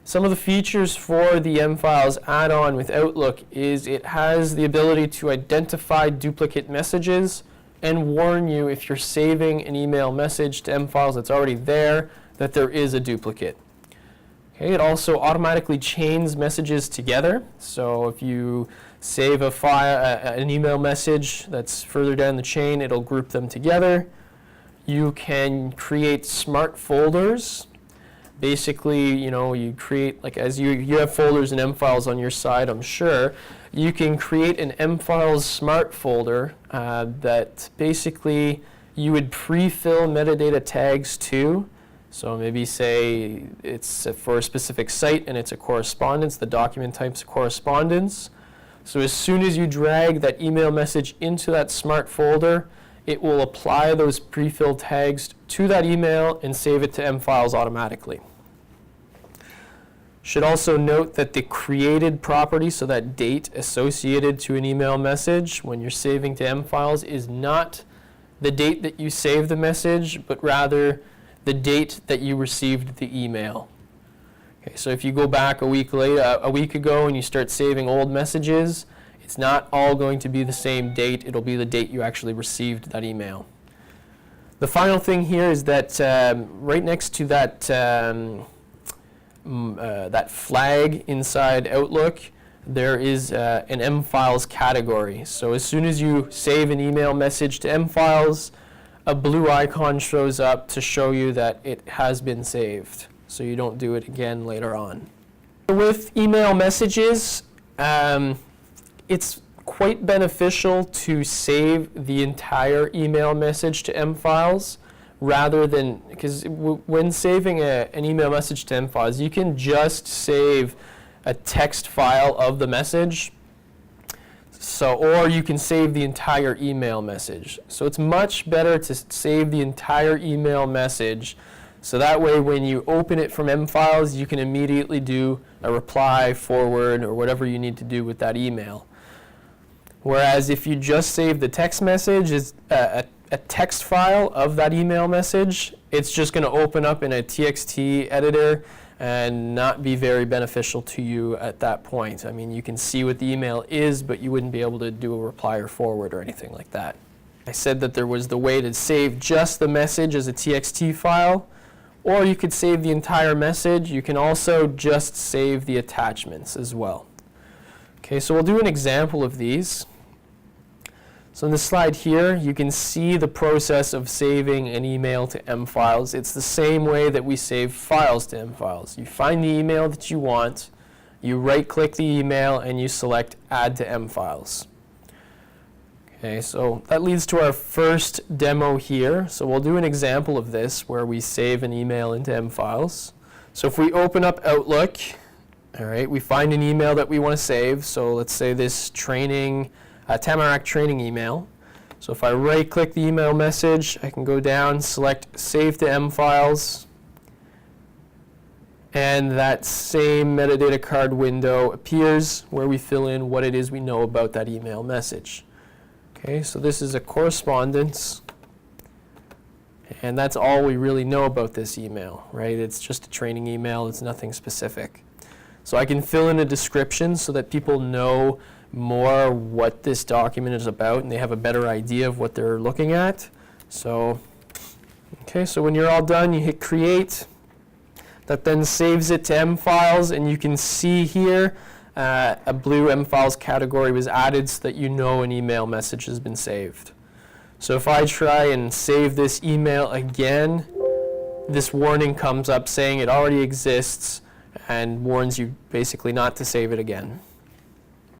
Some of the features for the mFiles add-on with Outlook is it has the ability to identify duplicate messages and warn you if you're saving an email message to mFiles that's already there that there is a duplicate. Okay, it also automatically chains messages together. So if you save a file, an email message that's further down the chain, it'll group them together. You can create smart folders. Basically, you create, like, as you have folders and mFiles on your side, I'm sure, you can create an mFiles smart folder that basically you would pre-fill metadata tags to. So maybe say it's for a specific site and it's a correspondence, the document type's a correspondence. So as soon as you drag that email message into that smart folder, it will apply those pre-filled tags to that email and save it to mFiles automatically. Should also note that the created property, so that date associated to an email message when you're saving to mFiles, is not the date that you save the message, but rather the date that you received the email. Okay, so if you go back a week ago and you start saving old messages, it's not all going to be the same date. It'll be the date you actually received that email. The final thing here is that right next to that that flag inside Outlook, there is an mFiles category. So as soon as you save an email message to mFiles, a blue icon shows up to show you that it has been saved, so you don't do it again later on. With email messages, it's quite beneficial to save the entire email message to mFiles rather than, because when saving an email message to mFiles, you can just save a text file of the message. So, or you can save the entire email message. So it's much better to save the entire email message, so that way when you open it from mFiles, you can immediately do a reply, forward, or whatever you need to do with that email. Whereas if you just save the text message as a text file of that email message, it's just going to open up in a TXT editor and not be very beneficial to you at that point. I mean, you can see what the email is, but you wouldn't be able to do a reply or forward or anything like that. I said that there was the way to save just the message as a TXT file, or you could save the entire message. You can also just save the attachments as well. Okay, so we'll do an example of these. So in this slide here, you can see the process of saving an email to mFiles. It's the same way that we save files to mFiles. You find the email that you want, you right-click the email, and you select Add to mFiles. Okay, so that leads to our first demo here. So we'll do an example of this where we save an email into mFiles. So if we open up Outlook, all right, we find an email that we want to save. So let's say this training, Tamarack training email. So if I right-click the email message, I can go down, select Save to mFiles, and that same metadata card window appears where we fill in what it is we know about that email message. Okay, so this is a correspondence, and that's all we really know about this email, right? It's just a training email, it's nothing specific. So I can fill in a description so that people know more what this document is about and they have a better idea of what they're looking at. So, okay, so when you're all done, you hit create. That then saves it to mFiles, and you can see here a blue mFiles category was added so that you know an email message has been saved. So if I try and save this email again, this warning comes up saying it already exists and warns you basically not to save it again.